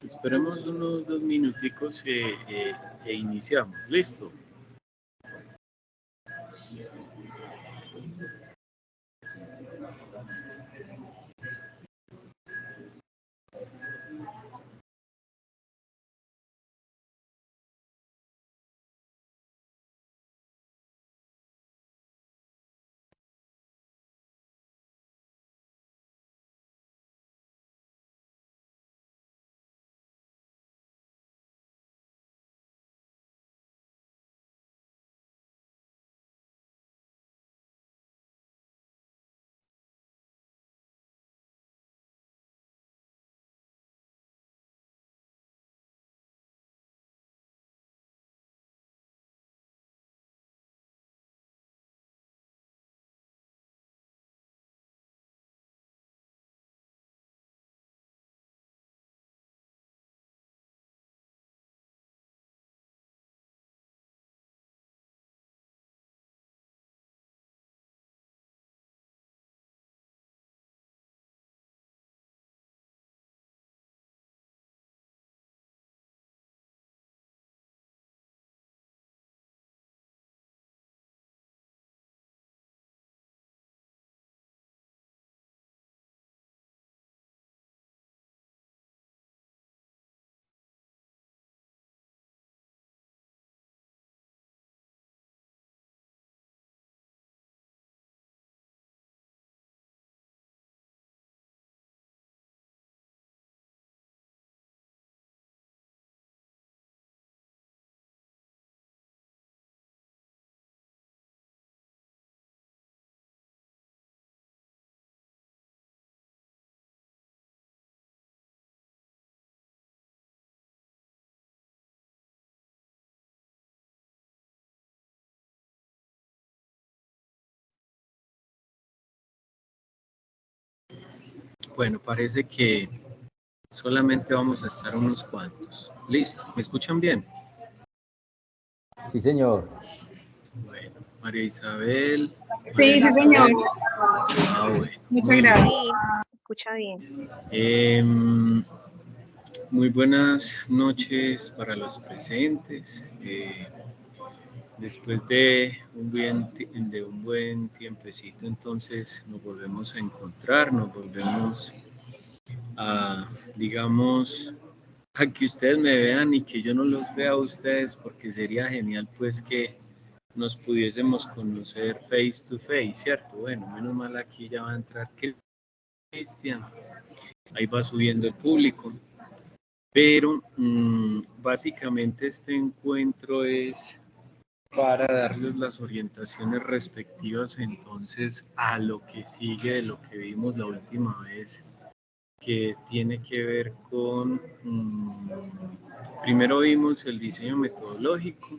Esperemos unos 2 minuticos e iniciamos. ¿Listo? Bueno, parece que solamente vamos a estar unos cuantos. Listo, ¿me escuchan bien? Sí, señor. Bueno, María Isabel. Sí, sí, señor. Bueno. Muchas gracias. Sí, escucha bien. Muy buenas noches para los presentes. Después de un buen tiempecito, entonces nos volvemos a encontrar, nos volvemos a, digamos, a que ustedes me vean y que yo no los vea a ustedes, porque sería genial pues que nos pudiésemos conocer face to face, ¿cierto? Bueno, menos mal aquí ya va a entrar Cristian, ahí va subiendo el público, pero básicamente este encuentro es para darles las orientaciones respectivas entonces a lo que sigue de lo que vimos la última vez, que tiene que ver con, primero vimos el diseño metodológico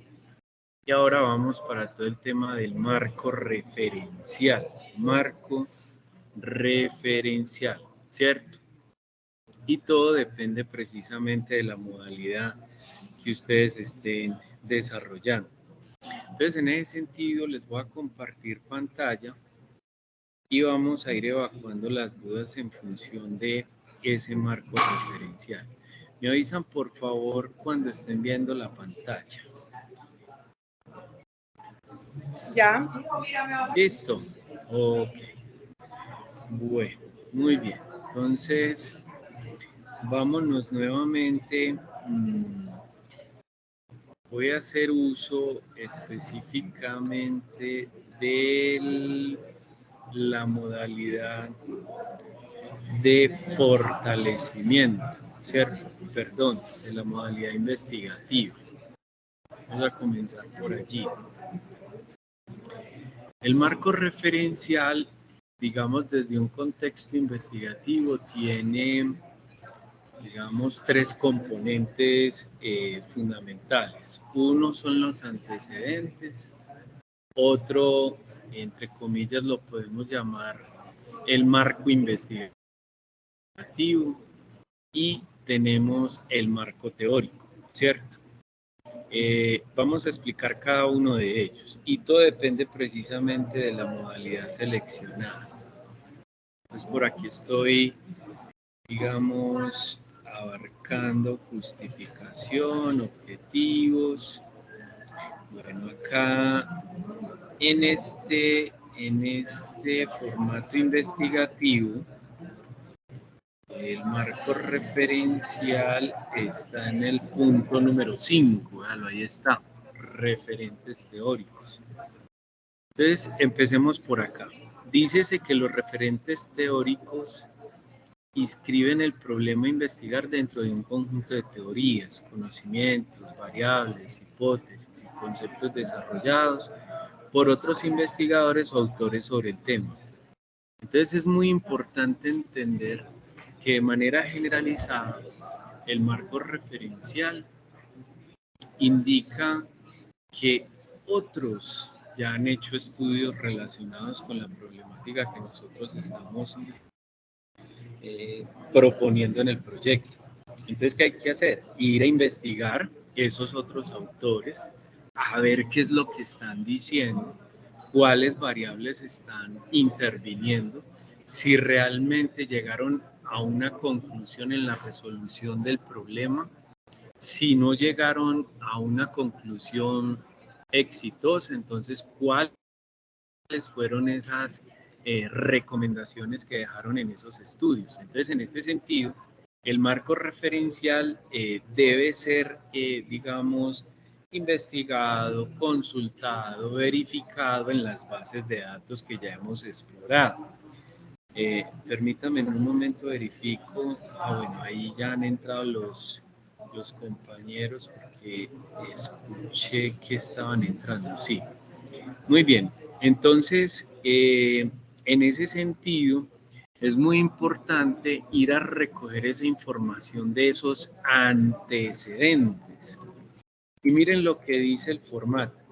y ahora vamos para todo el tema del marco referencial, ¿cierto? Y todo depende precisamente de la modalidad que ustedes estén desarrollando. Entonces, en ese sentido, les voy a compartir pantalla y vamos a ir evacuando las dudas en función de ese marco referencial. Me avisan, por favor, cuando estén viendo la pantalla. Ya. ¿Listo? Ok. Bueno, muy bien. Entonces, vámonos nuevamente. Voy a hacer uso específicamente de la modalidad de fortalecimiento, ¿cierto? Perdón, de la modalidad investigativa. Vamos a comenzar por allí. El marco referencial, digamos, desde un contexto investigativo, tiene, digamos, 3 componentes fundamentales. Uno son los antecedentes, otro, entre comillas, lo podemos llamar el marco investigativo y tenemos el marco teórico, ¿cierto? Vamos a explicar cada uno de ellos y todo depende precisamente de la modalidad seleccionada. Pues por aquí estoy, digamos, abarcando justificación, objetivos. Bueno, acá en este formato investigativo, el marco referencial está en el punto número 5, ahí está, referentes teóricos. Entonces, empecemos por acá. Dícese que los referentes teóricos inscriben el problema a investigar dentro de un conjunto de teorías, conocimientos, variables, hipótesis y conceptos desarrollados por otros investigadores o autores sobre el tema. Entonces es muy importante entender que de manera generalizada el marco referencial indica que otros ya han hecho estudios relacionados con la problemática que nosotros estamos proponiendo en el proyecto. Entonces, ¿qué hay que hacer? Ir a investigar esos otros autores, a ver qué es lo que están diciendo, cuáles variables están interviniendo, si realmente llegaron a una conclusión en la resolución del problema, si no llegaron a una conclusión exitosa, entonces, ¿cuáles fueron esas recomendaciones que dejaron en esos estudios? Entonces, en este sentido, el marco referencial debe ser, digamos, investigado, consultado, verificado en las bases de datos que ya hemos explorado. Permítame en un momento verifico. Bueno, ahí ya han entrado los compañeros porque escuché que estaban entrando. Sí, muy bien. Entonces, en ese sentido, es muy importante ir a recoger esa información de esos antecedentes. Y miren lo que dice el formato.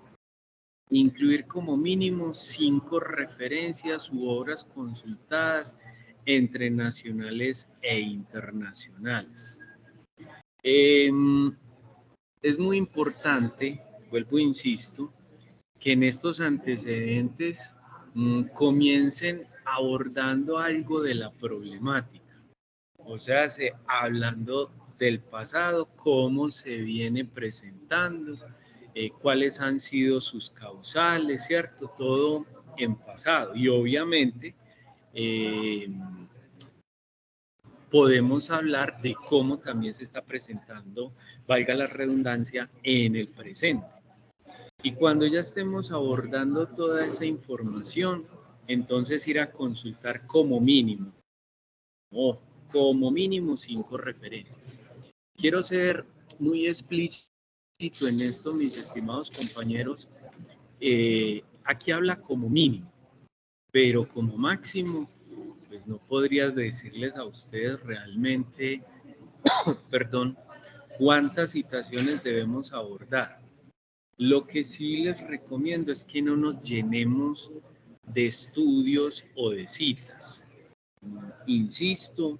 Incluir como mínimo 5 referencias u obras consultadas entre nacionales e internacionales. Es muy importante, vuelvo e insisto, que en estos antecedentes comiencen abordando algo de la problemática, o sea, hablando del pasado, cómo se viene presentando, cuáles han sido sus causales, ¿cierto? Todo en pasado. Y obviamente podemos hablar de cómo también se está presentando, valga la redundancia, en el presente. Y cuando ya estemos abordando toda esa información, entonces ir a consultar como mínimo 5 referencias. Quiero ser muy explícito en esto, mis estimados compañeros. Aquí habla como mínimo, pero como máximo, pues no podrías decirles a ustedes realmente, perdón, cuántas citaciones debemos abordar. Lo que sí les recomiendo es que no nos llenemos de estudios o de citas. Insisto,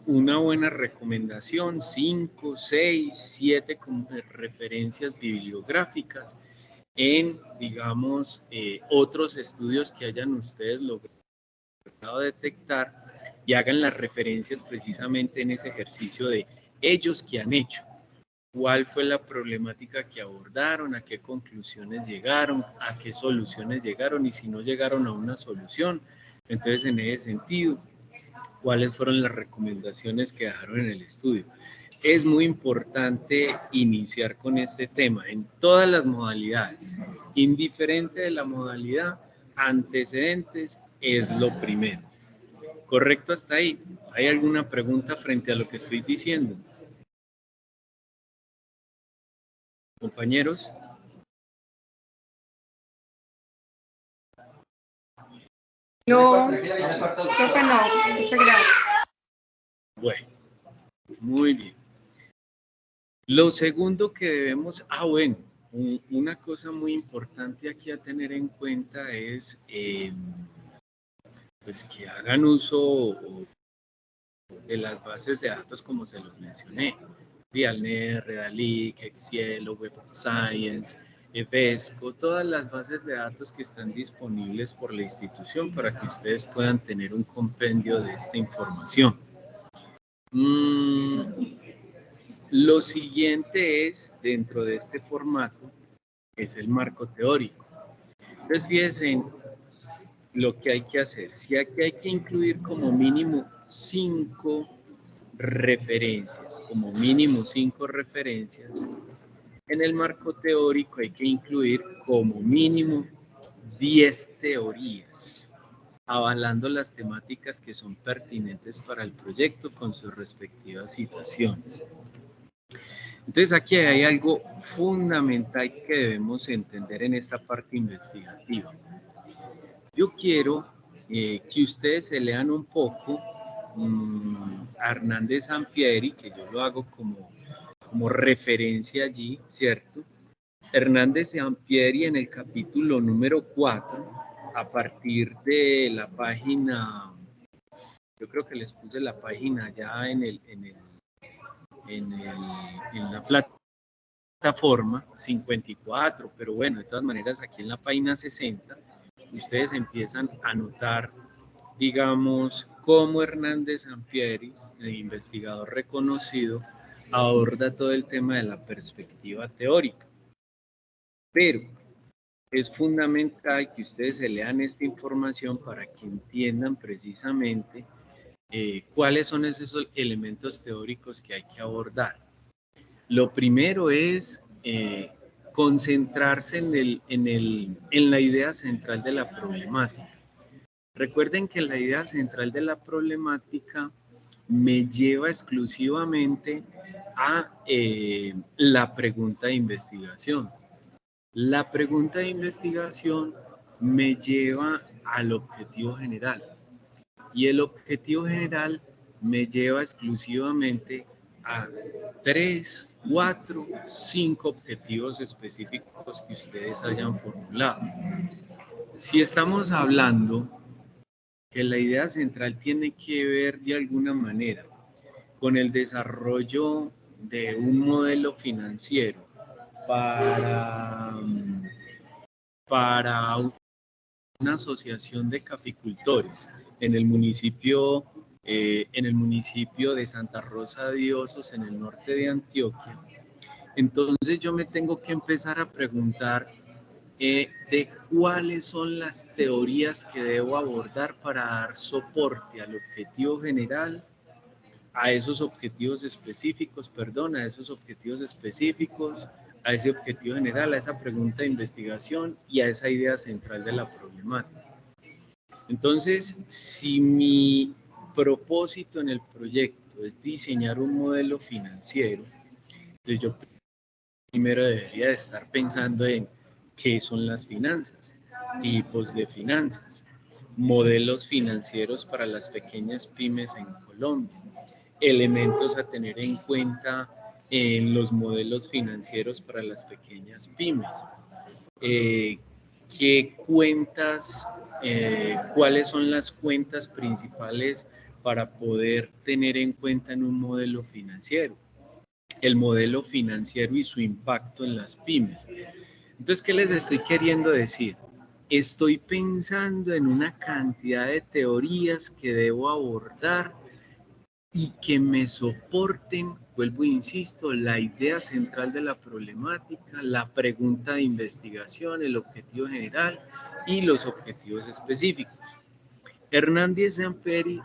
una buena recomendación, 5, 6, 7 referencias bibliográficas en, digamos, otros estudios que hayan ustedes logrado detectar y hagan las referencias precisamente en ese ejercicio de ellos que han hecho. ¿Cuál fue la problemática que abordaron? ¿A qué conclusiones llegaron? ¿A qué soluciones llegaron? Y si no llegaron a una solución, entonces en ese sentido, ¿cuáles fueron las recomendaciones que dejaron en el estudio? Es muy importante iniciar con este tema en todas las modalidades. Indiferente de la modalidad, antecedentes es lo primero. ¿Correcto hasta ahí? ¿Hay alguna pregunta frente a lo que estoy diciendo? Compañeros. No, creo que no. Muchas gracias. Bueno, muy bien. Lo segundo que debemos, bueno, una cosa muy importante aquí a tener en cuenta es pues que hagan uso de las bases de datos como se los mencioné. RealNet, Redalic, Excel, Web of Science, EFESCO, todas las bases de datos que están disponibles por la institución para que ustedes puedan tener un compendio de esta información. Lo siguiente es, dentro de este formato, es el marco teórico. Entonces, fíjense en lo que hay que hacer. Si aquí hay que incluir como mínimo 5 referencias, como mínimo 5 referencias, en el marco teórico hay que incluir como mínimo 10 teorías, avalando las temáticas que son pertinentes para el proyecto con sus respectivas citaciones. Entonces aquí hay algo fundamental que debemos entender en esta parte investigativa. Yo quiero que ustedes se lean un poco a Hernández Sampieri, que yo lo hago como referencia allí, ¿cierto? Hernández Sampieri en el capítulo número 4, a partir de la página, yo creo que les puse la página ya en la plataforma 54, pero bueno, de todas maneras aquí en la página 60, ustedes empiezan a notar, digamos, cómo Hernández Sampieri, el investigador reconocido, aborda todo el tema de la perspectiva teórica. Pero es fundamental que ustedes se lean esta información para que entiendan precisamente cuáles son esos elementos teóricos que hay que abordar. Lo primero es concentrarse en la idea central de la problemática. Recuerden que la idea central de la problemática me lleva exclusivamente a la pregunta de investigación. La pregunta de investigación me lleva al objetivo general y el objetivo general me lleva exclusivamente a 3, 4, 5 objetivos específicos que ustedes hayan formulado. Si estamos hablando que la idea central tiene que ver de alguna manera con el desarrollo de un modelo financiero para una asociación de caficultores en el municipio de Santa Rosa de Osos, en el norte de Antioquia. Entonces yo me tengo que empezar a preguntar de cuáles son las teorías que debo abordar para dar soporte al objetivo general, a esos objetivos específicos, a esos objetivos específicos, a ese objetivo general, a esa pregunta de investigación y a esa idea central de la problemática. Entonces, si mi propósito en el proyecto es diseñar un modelo financiero, entonces yo primero debería de estar pensando en qué son las finanzas, tipos de finanzas, modelos financieros para las pequeñas pymes en Colombia, elementos a tener en cuenta en los modelos financieros para las pequeñas pymes, qué cuentas, cuáles son las cuentas principales para poder tener en cuenta en un modelo financiero, el modelo financiero y su impacto en las pymes. Entonces, ¿qué les estoy queriendo decir? Estoy pensando en una cantidad de teorías que debo abordar y que me soporten, vuelvo e insisto, la idea central de la problemática, la pregunta de investigación, el objetivo general y los objetivos específicos. Hernández Sampieri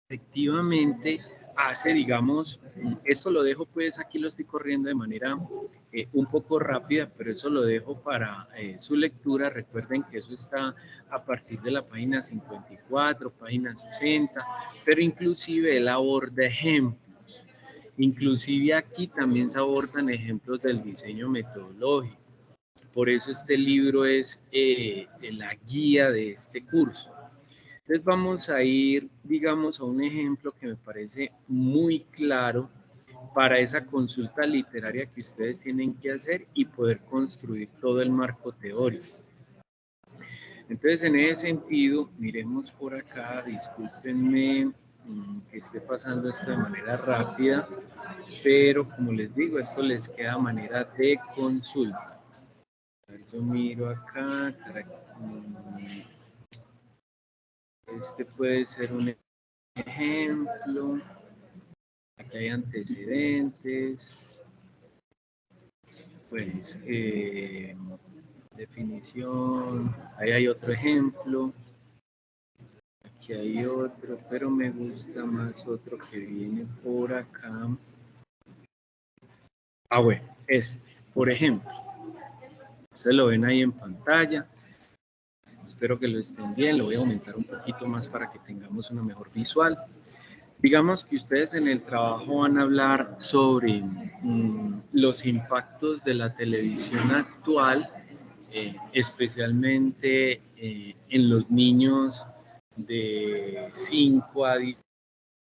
efectivamente hace, digamos, esto lo dejo pues, aquí lo estoy corriendo de manera un poco rápida, pero eso lo dejo para su lectura. Recuerden que eso está a partir de la página 54, página 60, pero inclusive él aborda ejemplos. Inclusive aquí también se abordan ejemplos del diseño metodológico. Por eso este libro es la guía de este curso. Entonces vamos a ir, digamos, a un ejemplo que me parece muy claro para esa consulta literaria que ustedes tienen que hacer y poder construir todo el marco teórico. Entonces, en ese sentido, miremos por acá, discúlpenme que esté pasando esto de manera rápida, pero como les digo, esto les queda a manera de consulta. A ver, yo miro acá, este puede ser un ejemplo. Aquí hay antecedentes. Bueno, definición. Ahí hay otro ejemplo. Aquí hay otro, pero me gusta más otro que viene por acá. Ah, bueno, por ejemplo. Ustedes lo ven ahí en pantalla. Espero que lo estén bien. Lo voy a aumentar un poquito más para que tengamos una mejor visual. Digamos que ustedes en el trabajo van a hablar sobre los impactos de la televisión actual, especialmente en los niños de 5 a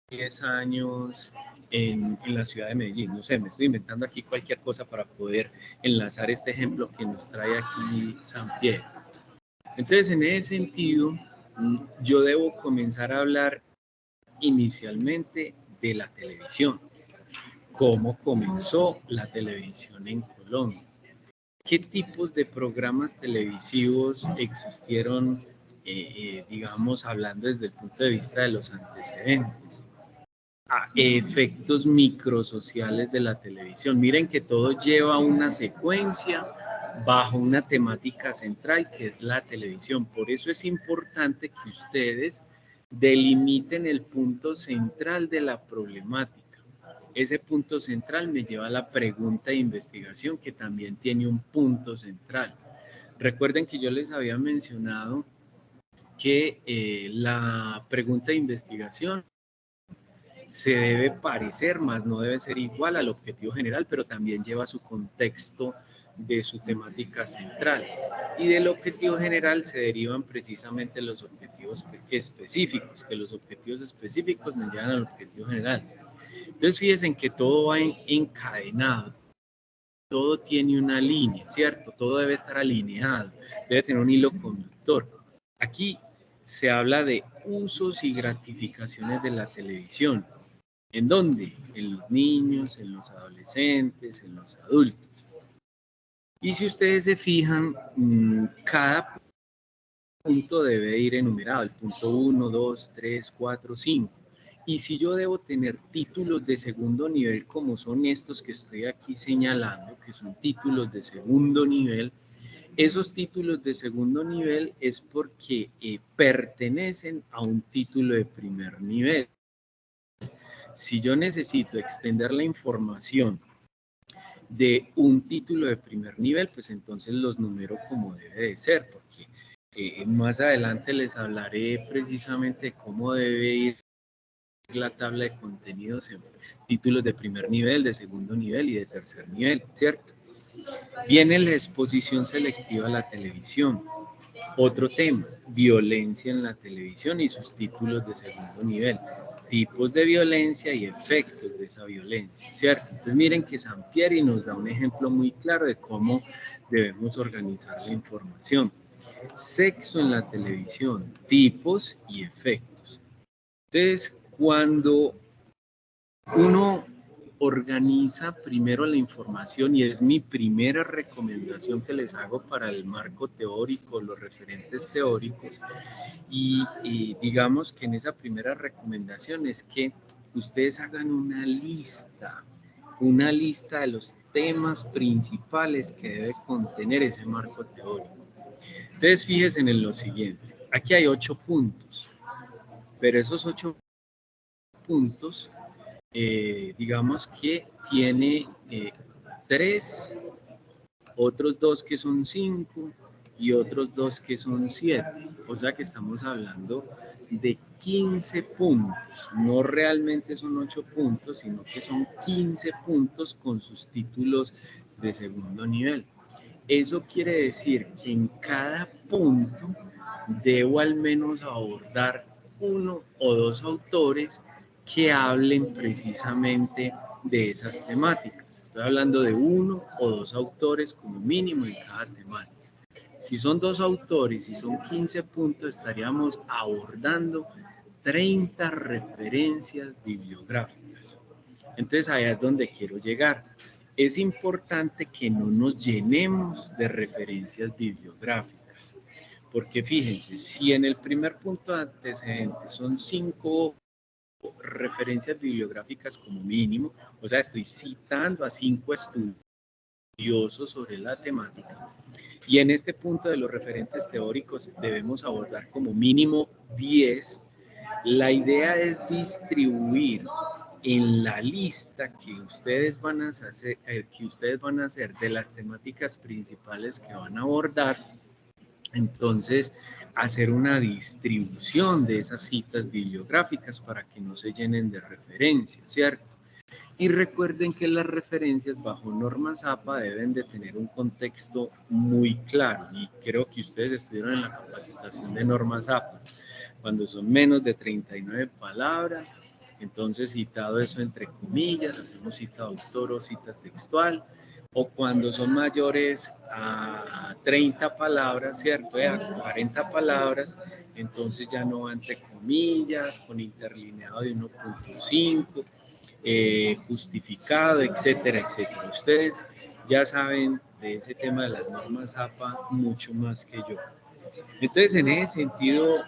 10 años en la ciudad de Medellín. No sé, me estoy inventando aquí cualquier cosa para poder enlazar este ejemplo que nos trae aquí Sampier. Entonces, en ese sentido, yo debo comenzar a hablar inicialmente de la televisión. ¿Cómo comenzó la televisión en Colombia? ¿Qué tipos de programas televisivos existieron, digamos, hablando desde el punto de vista de los antecedentes? Efectos microsociales de la televisión. Miren que todo lleva una secuencia bajo una temática central que es la televisión. Por eso es importante que ustedes delimiten el punto central de la problemática. Ese punto central me lleva a la pregunta de investigación que también tiene un punto central. Recuerden que yo les había mencionado que la pregunta de investigación se debe parecer, más no debe ser igual al objetivo general, pero también lleva su contexto de su temática central. Y del objetivo general se derivan precisamente los objetivos específicos, que los objetivos específicos me llevan al objetivo general. Entonces fíjense en que todo va encadenado, todo tiene una línea, ¿cierto? Todo debe estar alineado, debe tener un hilo conductor. Aquí se habla de usos y gratificaciones de la televisión. ¿En dónde? En los niños, en los adolescentes, en los adultos. Y si ustedes se fijan, cada punto debe ir enumerado, el punto 1, 2, 3, 4, 5. Y si yo debo tener títulos de segundo nivel, como son estos que estoy aquí señalando, que son títulos de segundo nivel, esos títulos de segundo nivel es porque pertenecen a un título de primer nivel. Si yo necesito extender la información de un título de primer nivel, pues entonces los numero como debe de ser, porque más adelante les hablaré precisamente de cómo debe ir la tabla de contenidos en títulos de primer nivel, de segundo nivel y de tercer nivel, ¿cierto? Viene la exposición selectiva a la televisión. Otro tema, violencia en la televisión y sus títulos de segundo nivel. Tipos de violencia y efectos de esa violencia, ¿cierto? Entonces miren que Sampieri nos da un ejemplo muy claro de cómo debemos organizar la información. Sexo en la televisión, tipos y efectos. Entonces, cuando uno organiza primero la información, y es mi primera recomendación que les hago para el marco teórico, los referentes teóricos, y digamos que en esa primera recomendación es que ustedes hagan una lista de los temas principales que debe contener ese marco teórico. Entonces fíjense en lo siguiente, aquí hay 8 puntos, pero esos 8 puntos digamos que tiene 3, otros 2 que son 5 y otros 2 que son 7. O sea que estamos hablando de 15 puntos. No realmente son 8 puntos, sino que son 15 puntos con sus títulos de segundo nivel. Eso quiere decir que en cada punto debo al menos abordar 1 o 2 autores que hablen precisamente de esas temáticas. Estoy hablando de 1 o 2 autores como mínimo en cada temática. Si son 2 autores y son 15 puntos, estaríamos abordando 30 referencias bibliográficas. Entonces, allá es donde quiero llegar. Es importante que no nos llenemos de referencias bibliográficas, porque fíjense, si en el primer punto de antecedentes son 5 referencias bibliográficas como mínimo, o sea, estoy citando a 5 estudiosos sobre la temática. Y en este punto de los referentes teóricos debemos abordar como mínimo 10. La idea es distribuir en la lista que ustedes van a hacer de las temáticas principales que van a abordar. Entonces, hacer una distribución de esas citas bibliográficas para que no se llenen de referencias, ¿cierto? Y recuerden que las referencias bajo normas APA deben de tener un contexto muy claro, y creo que ustedes estuvieron en la capacitación de normas APA. Cuando son menos de 39 palabras, entonces citado eso entre comillas, hacemos cita de autor o cita textual, o cuando son mayores a 30 palabras, ¿cierto? A 40 palabras, entonces ya no va entre comillas, con interlineado de 1.5, justificado, etcétera, etcétera. Ustedes ya saben de ese tema de las normas APA mucho más que yo. Entonces, en ese sentido,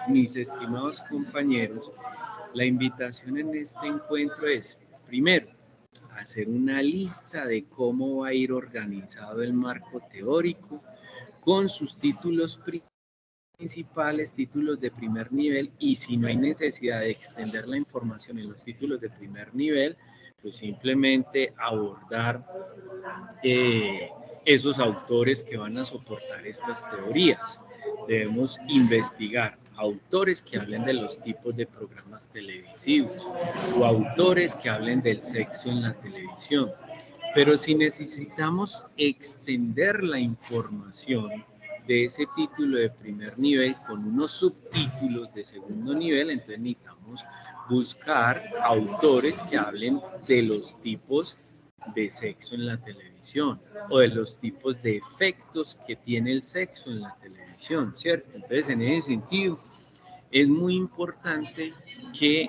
mis estimados compañeros, la invitación en este encuentro es, primero, hacer una lista de cómo va a ir organizado el marco teórico con sus títulos principales, títulos de primer nivel, y si no hay necesidad de extender la información en los títulos de primer nivel, pues simplemente abordar esos autores que van a soportar estas teorías. Debemos investigar autores que hablen de los tipos de programas televisivos o autores que hablen del sexo en la televisión. Pero si necesitamos extender la información de ese título de primer nivel con unos subtítulos de segundo nivel, entonces necesitamos buscar autores que hablen de los tipos de sexo en la televisión o de los tipos de efectos que tiene el sexo en la televisión, ¿cierto? Entonces, en ese sentido, es muy importante que,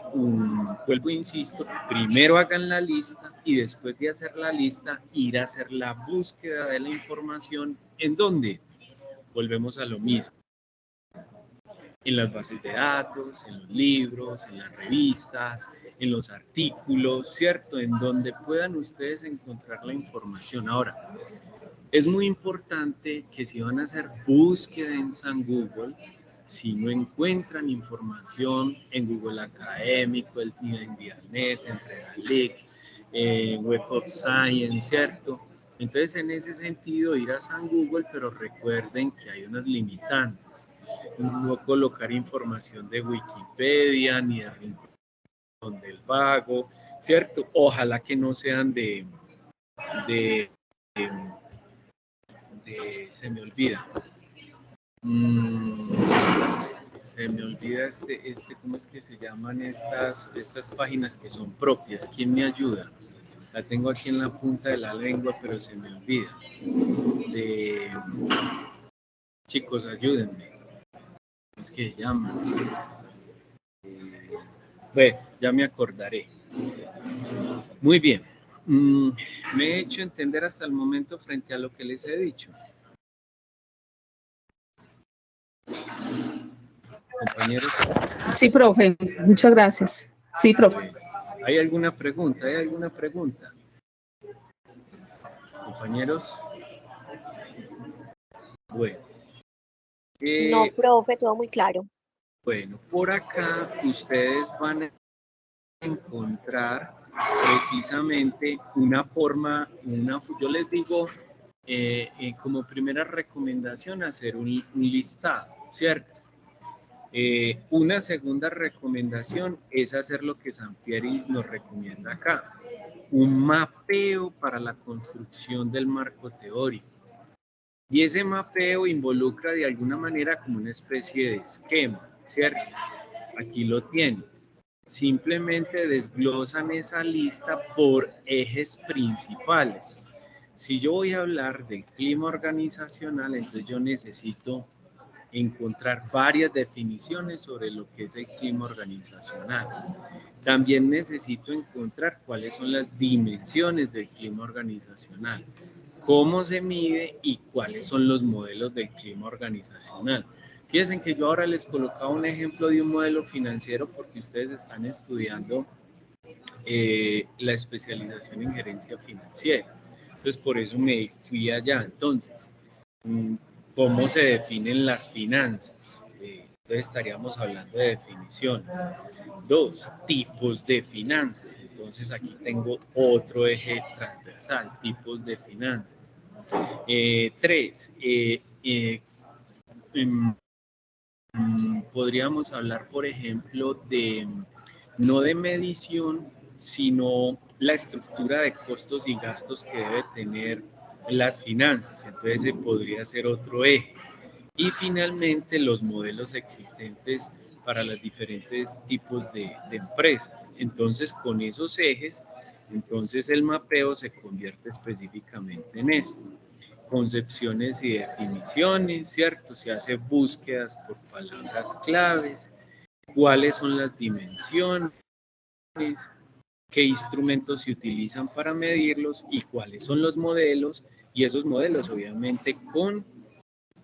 vuelvo e insisto, primero hagan la lista y después de hacer la lista, ir a hacer la búsqueda de la información. ¿En dónde? Volvemos a lo mismo. En las bases de datos, en los libros, en las revistas, en los artículos, ¿cierto? En donde puedan ustedes encontrar la información. Ahora, es muy importante que si van a hacer búsqueda en San Google, si no encuentran información en Google Académico, en Dialnet, en Redalic, Web of Science, ¿cierto? Entonces, en ese sentido, ir a San Google, pero recuerden que hay unas limitantes. No colocar información de Wikipedia ni de Rincón del Vago, ¿cierto? Ojalá que no sean se me olvida. Se me olvida ¿cómo es que se llaman estas páginas que son propias? ¿Quién me ayuda? La tengo aquí en la punta de la lengua, pero se me olvida. Chicos, ayúdenme. ¿Cómo es que se llaman? Bueno, ya me acordaré. Muy bien. Me he hecho entender hasta el momento frente a lo que les he dicho. Compañeros. Sí, profe. Muchas gracias. Sí, profe. ¿Hay alguna pregunta? ¿Hay alguna pregunta? Compañeros. Bueno. No, profe, todo muy claro. Bueno, por acá ustedes van a encontrar precisamente una forma, yo les digo, como primera recomendación, hacer un listado, ¿cierto? Una segunda recomendación es hacer lo que Sanpieris nos recomienda acá, un mapeo para la construcción del marco teórico. Y ese mapeo involucra de alguna manera como una especie de esquema, ¿cierto? Aquí lo tienen. Simplemente desglosan esa lista por ejes principales. Si yo voy a hablar del clima organizacional, entonces yo necesito encontrar varias definiciones sobre lo que es el clima organizacional. También necesito encontrar cuáles son las dimensiones del clima organizacional, cómo se mide y cuáles son los modelos del clima organizacional. Fíjense que yo ahora les colocaba un ejemplo de un modelo financiero porque ustedes están estudiando la especialización en gerencia financiera. Entonces, por eso me fui allá. Entonces, ¿cómo se definen las finanzas? Entonces, estaríamos hablando de definiciones. 2, tipos de finanzas. Entonces, aquí tengo otro eje transversal, tipos de finanzas. 3, podríamos hablar, por ejemplo, de no de medición, sino la estructura de costos y gastos que debe tener las finanzas. Entonces, ese podría ser otro eje. Y finalmente, los modelos existentes para los diferentes tipos de empresas. Entonces, con esos ejes, entonces el mapeo se convierte específicamente en esto. Concepciones y definiciones, ¿cierto? Se hace búsquedas por palabras claves, cuáles son las dimensiones, qué instrumentos se utilizan para medirlos y cuáles son los modelos, y esos modelos obviamente con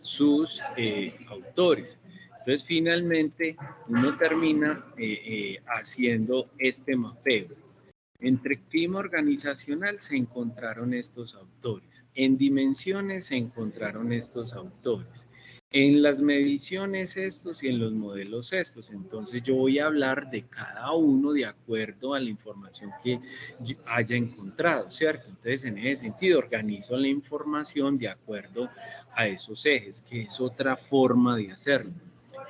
sus autores. Entonces finalmente uno termina haciendo este mapeo. Entre clima organizacional se encontraron estos autores, en dimensiones se encontraron estos autores, en las mediciones estos y en los modelos estos. Entonces yo voy a hablar de cada uno de acuerdo a la información que haya encontrado, ¿cierto? Entonces en ese sentido organizo la información de acuerdo a esos ejes, que es otra forma de hacerlo.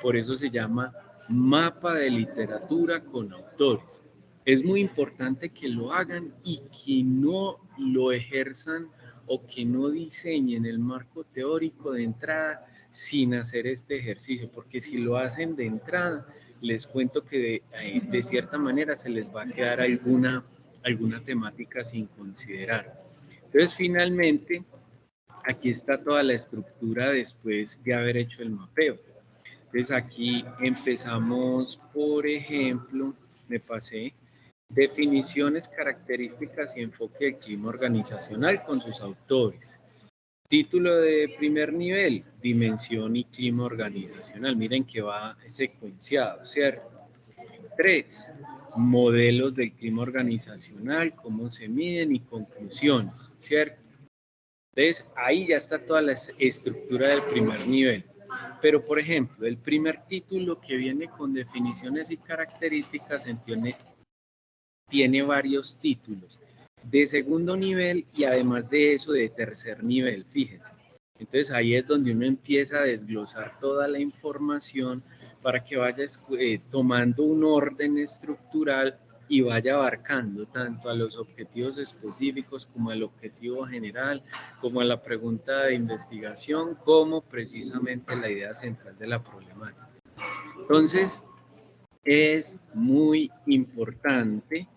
Por eso se llama mapa de literatura con autores. Es muy importante que lo hagan y que no lo ejerzan o que no diseñen el marco teórico de entrada sin hacer este ejercicio, porque si lo hacen de entrada, les cuento que de cierta manera se les va a quedar alguna temática sin considerar. Entonces, finalmente, aquí está toda la estructura después de haber hecho el mapeo. Entonces, aquí empezamos, por ejemplo, me pasé, definiciones, características y enfoque del clima organizacional con sus autores. Título de primer nivel, dimensión y clima organizacional. Miren que va secuenciado, ¿cierto? 3, modelos del clima organizacional, cómo se miden y conclusiones, ¿cierto? Entonces, ahí ya está toda la estructura del primer nivel. Pero, por ejemplo, el primer título que viene con definiciones y características tiene varios títulos de segundo nivel y además de eso de tercer nivel, fíjense. Entonces ahí es donde uno empieza a desglosar toda la información para que vaya tomando un orden estructural y vaya abarcando tanto a los objetivos específicos como al objetivo general, como a la pregunta de investigación, como precisamente la idea central de la problemática. Entonces, es muy importante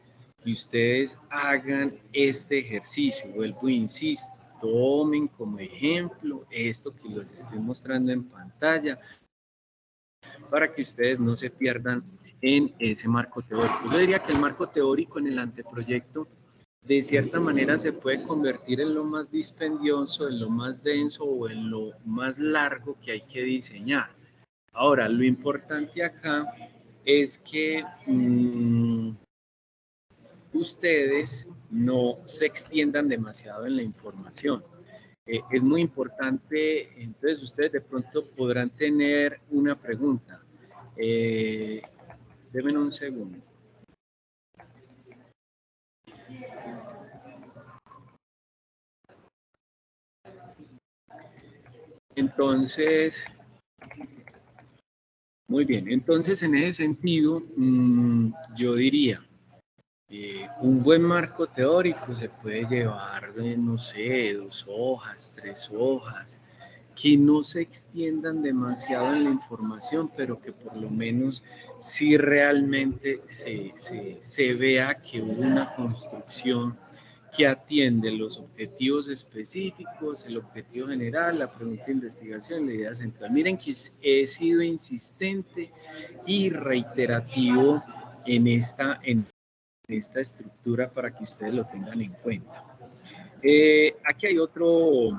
que ustedes hagan este ejercicio. Vuelvo e insisto, tomen como ejemplo esto que les estoy mostrando en pantalla para que ustedes no se pierdan en ese marco teórico. Yo diría que el marco teórico en el anteproyecto de cierta manera se puede convertir en lo más dispendioso, en lo más denso o en lo más largo que hay que diseñar. Ahora, lo importante acá es que ustedes no se extiendan demasiado en la información. Es muy importante, entonces ustedes de pronto podrán tener una pregunta. Denme un segundo. Entonces, muy bien, entonces en ese sentido, yo diría, un buen marco teórico se puede llevar, no sé, 2 hojas, 3 hojas, que no se extiendan demasiado en la información, pero que por lo menos sí realmente se vea que hubo una construcción que atiende los objetivos específicos, el objetivo general, la pregunta de investigación, la idea central. Miren que he sido insistente y reiterativo en esta estructura para que ustedes lo tengan en cuenta. Aquí hay otro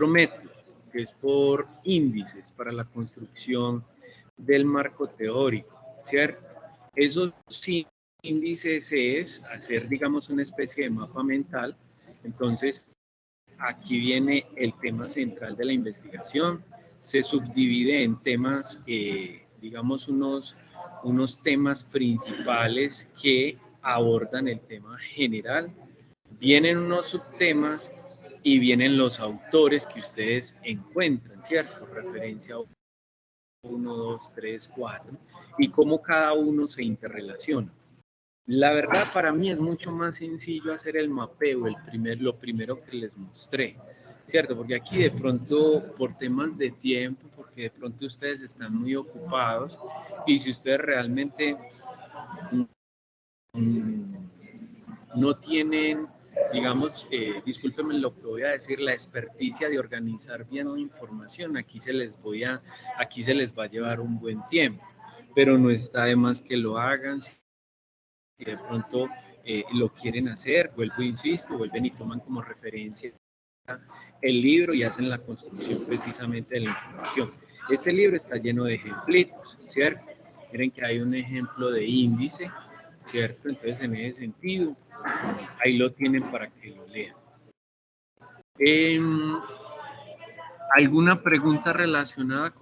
método. que es por índices para la construcción del marco teórico, ¿cierto? Esos índices es hacer, digamos, una especie de mapa mental. Entonces, aquí viene el tema central de la investigación. Se subdivide en temas, digamos, unos temas principales que abordan el tema general. Vienen unos subtemas y vienen los autores que ustedes encuentran, ¿cierto? Referencia 1, 2, 3, 4, y cómo cada uno se interrelaciona. La verdad, para mí es mucho más sencillo hacer el mapeo, lo primero que les mostré, ¿cierto? Porque aquí de pronto, por temas de tiempo, porque de pronto ustedes están muy ocupados, y si ustedes realmente no tienen, digamos, discúlpenme lo que voy a decir, la experticia de organizar bien la información, aquí se les va a llevar un buen tiempo, pero no está de más que lo hagan. Si de pronto lo quieren hacer, vuelvo, insisto, vuelven y toman como referencia el libro y hacen la construcción precisamente de la información. Este libro está lleno de ejemplitos, ¿cierto? Miren que hay un ejemplo de índice, ¿cierto? Entonces, en ese sentido, ahí lo tienen para que lo lean. ¿Alguna pregunta relacionada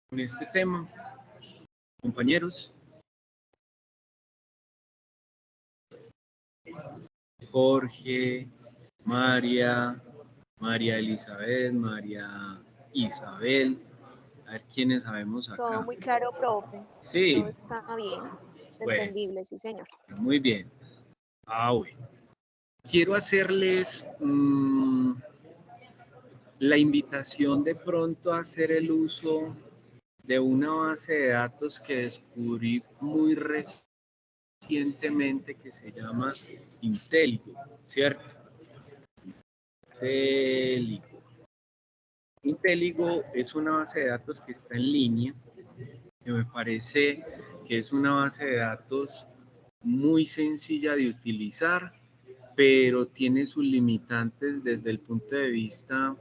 con este tema, compañeros? Jorge, María Elizabeth, María Isabel, a ver quiénes sabemos acá. Todo muy claro, profe. Sí. Todo está bien. Bueno, Entendible, sí, señor. muy bien. Bueno. Quiero hacerles la invitación de pronto a hacer el uso de una base de datos que descubrí muy recientemente que se llama Intelligo, ¿cierto? Intelligo es una base de datos que está en línea, que me parece que es una base de datos muy sencilla de utilizar, pero tiene sus limitantes desde el punto de vista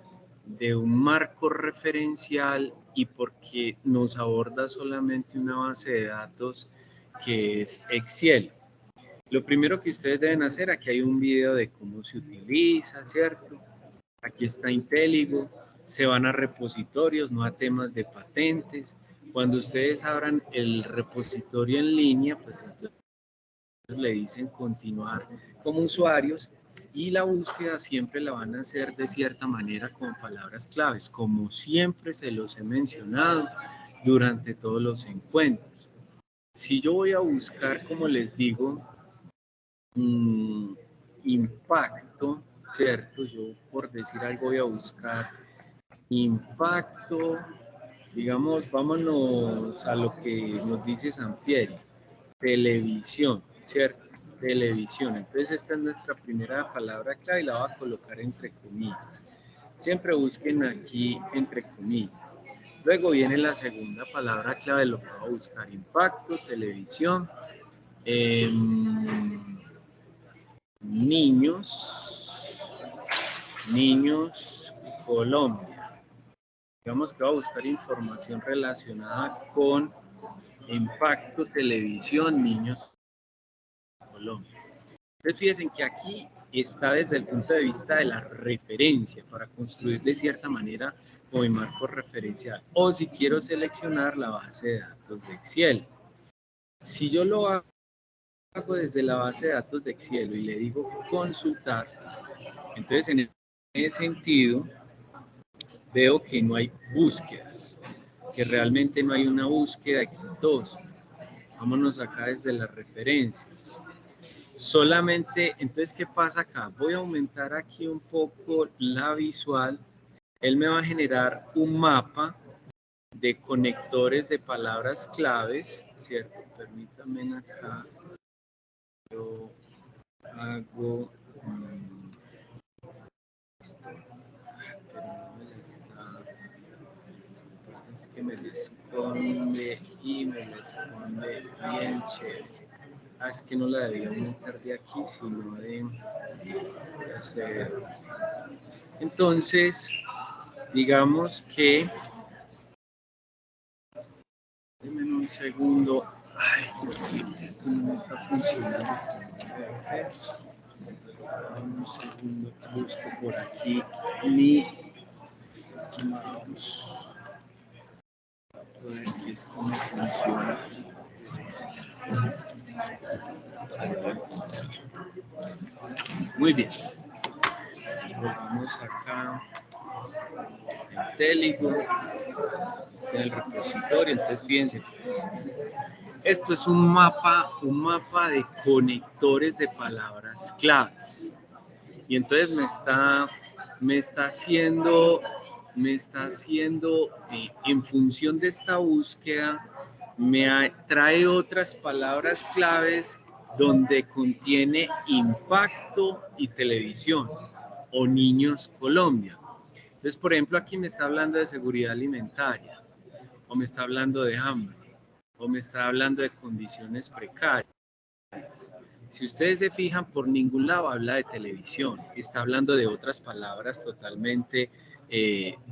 de un marco referencial y porque nos aborda solamente una base de datos que es Excel. Lo primero que ustedes deben hacer, aquí hay un video de cómo se utiliza, ¿cierto? Aquí está Intelligo, se van a repositorios, no a temas de patentes. Cuando ustedes abran el repositorio en línea, pues entonces le dicen continuar como usuarios y la búsqueda siempre la van a hacer de cierta manera con palabras claves, como siempre se los he mencionado durante todos los encuentros. Si yo voy a buscar, como les digo, impacto, ¿cierto? Yo, por decir algo, voy a buscar impacto, digamos, vámonos a lo que nos dice Sampieri, televisión, ¿cierto? Televisión. Entonces, esta es nuestra primera palabra clave y la voy a colocar entre comillas. Siempre busquen aquí entre comillas. Luego viene la segunda palabra clave, lo que va a buscar: impacto, televisión. Niños, Colombia. Digamos que va a buscar información relacionada con impacto, televisión, niños, Colombia. Entonces fíjense que aquí está desde el punto de vista de la referencia para construir de cierta manera como mi marco referencial. O si quiero seleccionar la base de datos de Excel. Si yo lo hago desde la base de datos de Excel y le digo consultar, entonces en ese sentido veo que no hay búsquedas, que realmente no hay una búsqueda exitosa. Vámonos acá desde las referencias. Solamente, entonces, ¿qué pasa acá? Voy a aumentar aquí un poco la visual. Él me va a generar un mapa de conectores de palabras claves, ¿cierto? Permítanme acá. Yo hago esto, pero no me la está. Es que me la esconde y me la esconde bien chévere. Es que no la debía aumentar de aquí, sino de hacer. Entonces, digamos que, denme un segundo, ay, porque esto no me está funcionando como debe ser. Dame un segundo, busco por aquí mi mouse. Poder que esto no funcione. Muy bien. Volvamos acá en Telegram. Este es el repositorio. Entonces, fíjense, pues, esto es un mapa de conectores de palabras claves. Y entonces me está haciendo en función de esta búsqueda, trae otras palabras claves donde contiene impacto y televisión o Niños Colombia. Entonces, por ejemplo, aquí me está hablando de seguridad alimentaria, o me está hablando de hambre, o me está hablando de condiciones precarias. Si ustedes se fijan, por ningún lado habla de televisión, está hablando de otras palabras totalmente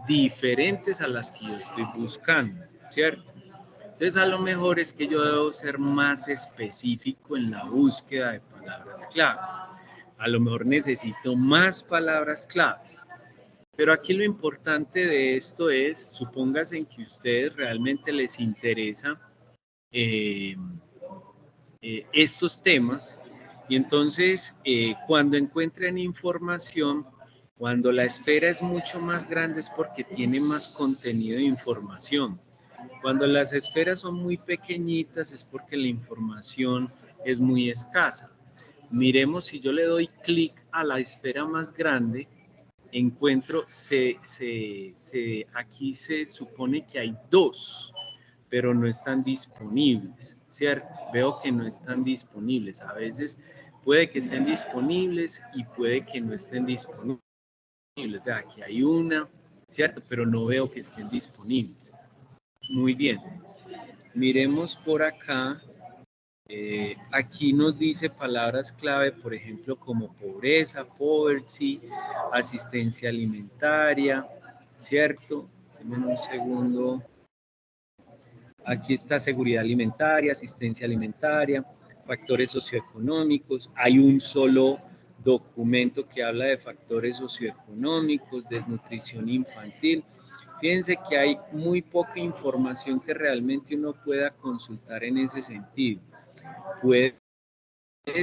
diferentes a las que yo estoy buscando, ¿cierto? Entonces, a lo mejor es que yo debo ser más específico en la búsqueda de palabras claves. A lo mejor necesito más palabras claves. Pero aquí lo importante de esto es, supóngase en que a ustedes realmente les interesa estos temas y entonces cuando encuentren información, cuando la esfera es mucho más grande es porque tiene más contenido de información. Cuando las esferas son muy pequeñitas es porque la información es muy escasa. Miremos, si yo le doy clic a la esfera más grande, encuentro, aquí se supone que hay dos, pero no están disponibles, ¿cierto? Veo que no están disponibles. A veces puede que estén disponibles y puede que no estén disponibles. Aquí hay una, ¿cierto? Pero no veo que estén disponibles. Muy bien. Miremos por acá. Aquí nos dice palabras clave, por ejemplo, como pobreza, poverty, asistencia alimentaria, ¿cierto? Denme un segundo. Aquí está seguridad alimentaria, asistencia alimentaria, factores socioeconómicos. Hay un solo documento que habla de factores socioeconómicos, desnutrición infantil. Fíjense que hay muy poca información que realmente uno pueda consultar en ese sentido. Puede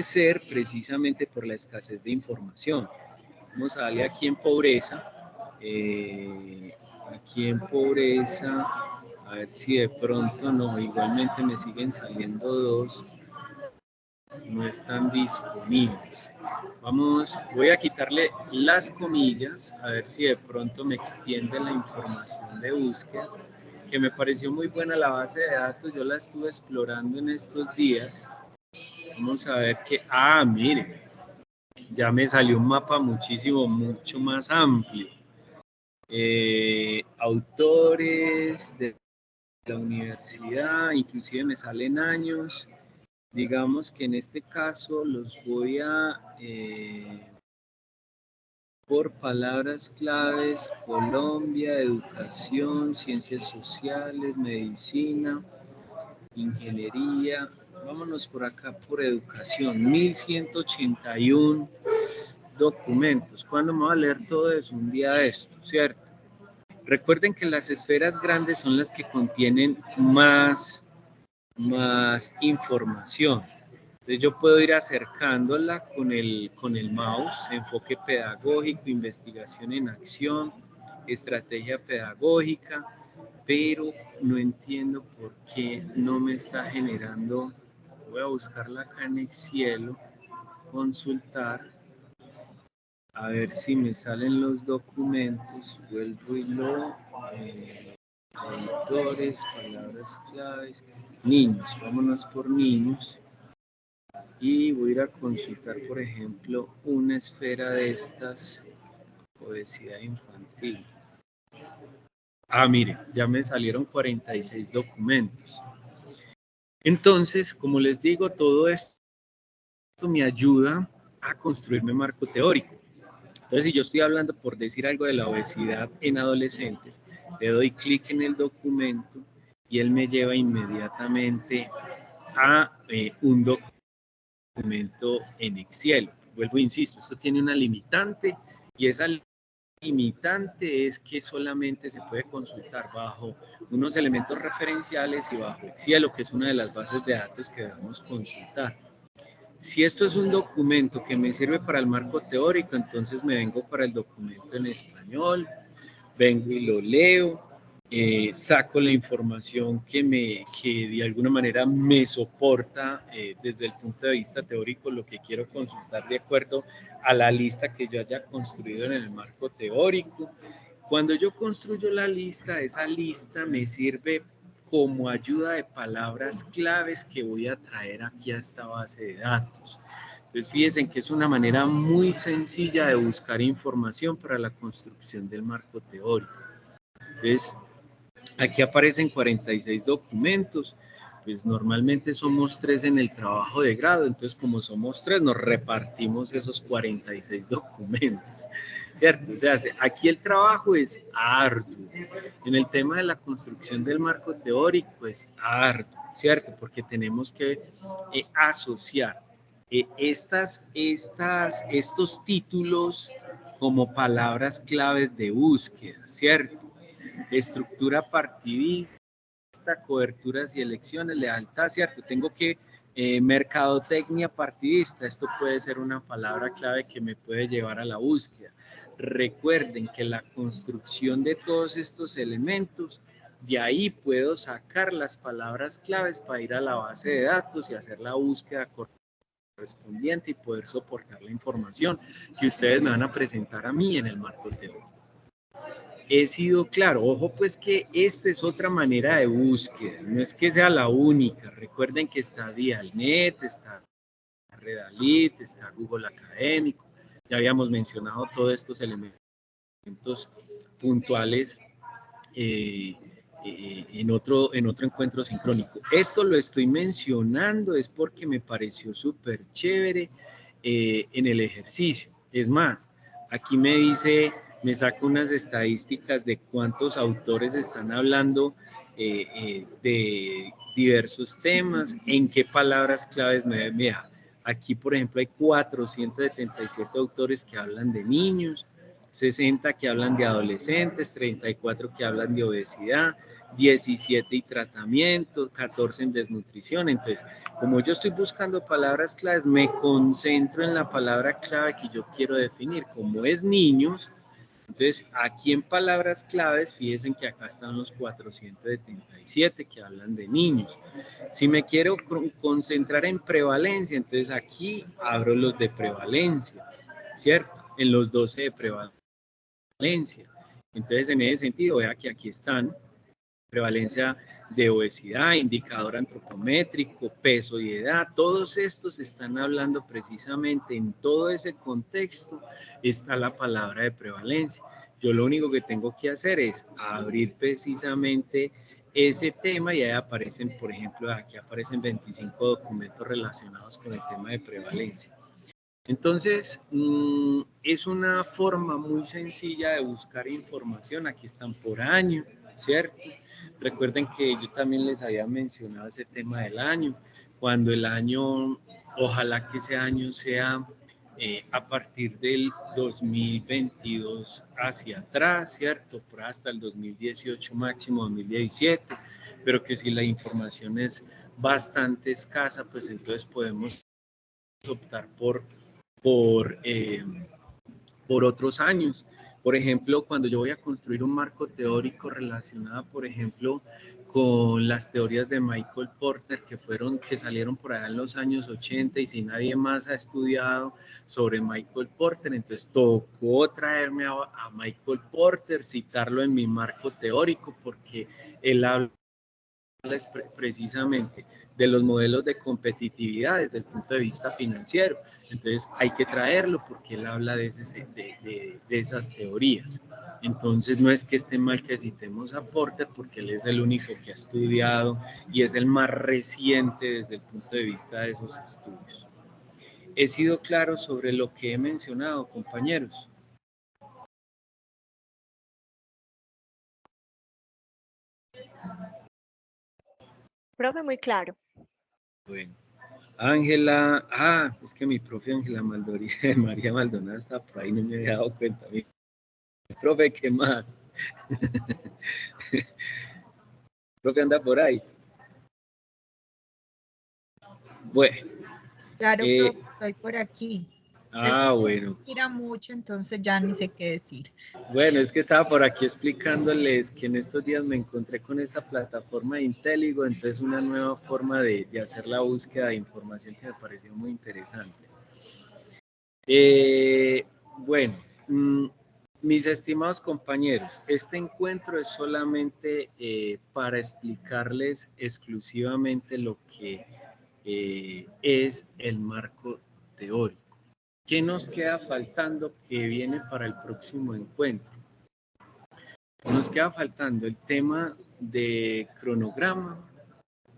ser precisamente por la escasez de información. Vamos a darle aquí en pobreza. Aquí en pobreza, a ver si de pronto no, igualmente me siguen saliendo dos, no están disponibles. Voy a quitarle las comillas, a ver si de pronto me extiende la información de búsqueda, que me pareció muy buena la base de datos, yo la estuve explorando en estos días. Vamos a ver que, miren, ya me salió un mapa mucho más amplio. Autores de la universidad, inclusive me salen años. Digamos que en este caso los voy a, por palabras claves, Colombia, educación, ciencias sociales, medicina, ingeniería. Vámonos por acá por educación, 1181 documentos. ¿Cuándo me voy a leer todo eso? Un día de esto, ¿cierto? Recuerden que las esferas grandes son las que contienen más información. Entonces yo puedo ir acercándola con el mouse, enfoque pedagógico, investigación en acción, estrategia pedagógica, pero no entiendo por qué no me está generando. Voy a buscarla acá en Excel, consultar, a ver si me salen los documentos, vuelvo y lo, editores, palabras claves, niños, vámonos por niños, y voy a ir a consultar, por ejemplo, una esfera de estas, obesidad infantil. Miren, ya me salieron 46 documentos. Entonces, como les digo, todo esto me ayuda a construir mi marco teórico. Entonces, si yo estoy hablando, por decir algo, de la obesidad en adolescentes, le doy clic en el documento y él me lleva inmediatamente a un documento en Excel. Vuelvo, insisto, esto tiene una limitante y esa limitante es que solamente se puede consultar bajo unos elementos referenciales y bajo Excel, que es una de las bases de datos que debemos consultar. Si esto es un documento que me sirve para el marco teórico, entonces me vengo para el documento en español, vengo y lo leo, saco la información que de alguna manera me soporta desde el punto de vista teórico lo que quiero consultar de acuerdo a la lista que yo haya construido en el marco teórico. Cuando yo construyo la lista, esa lista me sirve como ayuda de palabras claves que voy a traer aquí a esta base de datos. Entonces, fíjense que es una manera muy sencilla de buscar información para la construcción del marco teórico. Entonces, aquí aparecen 46 documentos, pues normalmente somos 3 en el trabajo de grado, entonces como somos 3 nos repartimos esos 46 documentos, ¿cierto? O sea, aquí el trabajo es arduo. En el tema de la construcción del marco teórico es arduo, ¿cierto? Porque tenemos que asociar estos títulos como palabras claves de búsqueda, ¿cierto? Estructura partidista, coberturas y elecciones, lealtad, ¿cierto? Tengo que mercadotecnia partidista, esto puede ser una palabra clave que me puede llevar a la búsqueda. Recuerden que la construcción de todos estos elementos, de ahí puedo sacar las palabras claves para ir a la base de datos y hacer la búsqueda correspondiente y poder soportar la información que ustedes me van a presentar a mí en el marco teórico. He sido claro, ojo pues que esta es otra manera de búsqueda, no es que sea la única. Recuerden que está Dialnet, está Redalit, está Google Académico, ya habíamos mencionado todos estos elementos puntuales en otro encuentro sincrónico. Esto lo estoy mencionando es porque me pareció súper chévere en el ejercicio. Es más, aquí me dice, me saca unas estadísticas de cuántos autores están hablando de diversos temas, en qué palabras claves me vea. Aquí, por ejemplo, hay 477 autores que hablan de niños, 60 que hablan de adolescentes, 34 que hablan de obesidad, 17 y tratamiento, 14 en desnutrición. Entonces, como yo estoy buscando palabras claves, me concentro en la palabra clave que yo quiero definir. Como es niños, entonces aquí en palabras claves, fíjense que acá están los 477 que hablan de niños. Si me quiero concentrar en prevalencia, entonces aquí abro los de prevalencia, ¿cierto? En los 12 de prevalencia. Entonces, en ese sentido, vea que aquí están prevalencia de obesidad, indicador antropométrico, peso y edad, todos estos están hablando precisamente en todo ese contexto, está la palabra de prevalencia. Yo lo único que tengo que hacer es abrir precisamente ese tema y ahí aparecen, por ejemplo, aquí aparecen 25 documentos relacionados con el tema de prevalencia. Entonces, es una forma muy sencilla de buscar información. Aquí están por año, ¿cierto? Recuerden que yo también les había mencionado ese tema del año. Cuando el año, ojalá que ese año sea a partir del 2022 hacia atrás, ¿cierto? Por hasta el 2018 máximo, 2017, pero que si la información es bastante escasa, pues entonces podemos optar por otros años. Por ejemplo, cuando yo voy a construir un marco teórico relacionado, por ejemplo, con las teorías de Michael Porter que salieron por allá en los años 80 y si nadie más ha estudiado sobre Michael Porter, entonces tocó traerme a Michael Porter, citarlo en mi marco teórico porque él habla precisamente de los modelos de competitividad desde el punto de vista financiero. Entonces hay que traerlo porque él habla de esas teorías. Entonces no es que esté mal que citemos a Porter porque él es el único que ha estudiado y es el más reciente desde el punto de vista de esos estudios. He sido claro sobre lo que he mencionado, compañeros. Profe, muy claro. Bueno. Ángela, es que mi profe Ángela María Maldonado está por ahí, no me había dado cuenta. Mi profe, ¿qué más? Profe anda por ahí. Bueno. Claro, profe, estoy por aquí. Bueno. Inspira mucho, entonces ya ni sé qué decir. Bueno, es que estaba por aquí explicándoles que en estos días me encontré con esta plataforma de Intelligo, entonces una nueva forma de hacer la búsqueda de información que me pareció muy interesante. Bueno, mis estimados compañeros, este encuentro es solamente para explicarles exclusivamente lo que es el marco teórico. ¿Qué nos queda faltando que viene para el próximo encuentro? Nos queda faltando el tema de cronograma